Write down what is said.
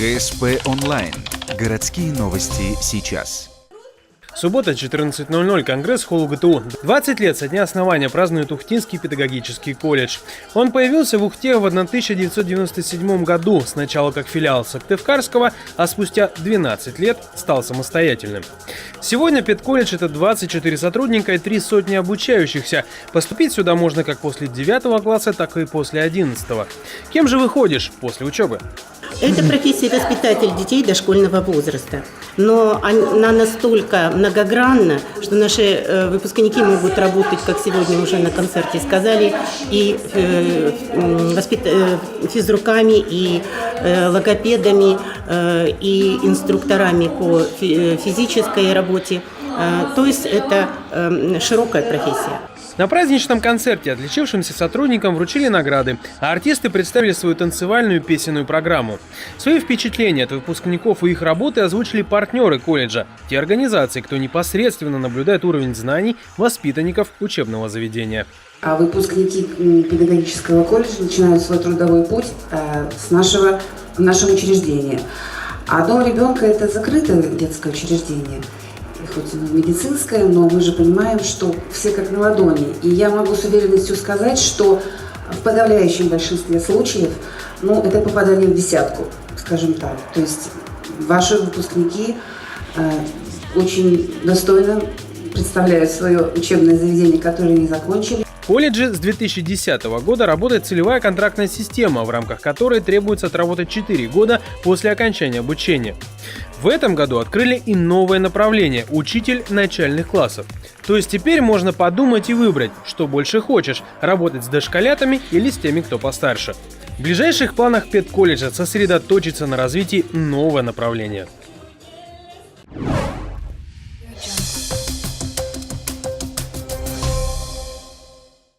ГСП онлайн. Городские новости сейчас. Суббота, 14:00, Конгресс-холл УГТУ. 20 лет со дня основания празднует Ухтинский педагогический колледж. Он появился в Ухте в 1997 году, сначала как филиал Сыктывкарского, а спустя 12 лет стал самостоятельным. Сегодня педколледж – это 24 сотрудника и 3 сотни обучающихся. Поступить сюда можно как после 9 класса, так и после 11. Кем же выходишь после учебы? Это профессия воспитатель детей дошкольного возраста. Но она настолько многогранна, что наши выпускники могут работать, как сегодня уже на концерте сказали, и физруками, и логопедами, и инструкторами по физической работе. То есть это широкая профессия. На праздничном концерте отличившимся сотрудникам вручили награды, а артисты представили свою танцевальную песенную программу. Свои впечатления от выпускников и их работы озвучили партнеры колледжа, те организации, кто непосредственно наблюдает уровень знаний воспитанников учебного заведения. А выпускники педагогического колледжа начинают свой трудовой путь с нашего учреждения. А дом ребенка – это закрытое детское учреждение. Хоть оно медицинское, но мы же понимаем, что все как на ладони. И я могу с уверенностью сказать, что в подавляющем большинстве случаев, это попадание в десятку, скажем так. То есть ваши выпускники очень достойно представляют свое учебное заведение, которое они закончили. В колледже с 2010 года работает целевая контрактная система, в рамках которой требуется отработать 4 года после окончания обучения. В этом году открыли и новое направление – учитель начальных классов. То есть теперь можно подумать и выбрать, что больше хочешь – работать с дошколятами или с теми, кто постарше. В ближайших планах педколледжа сосредоточиться на развитии нового направления.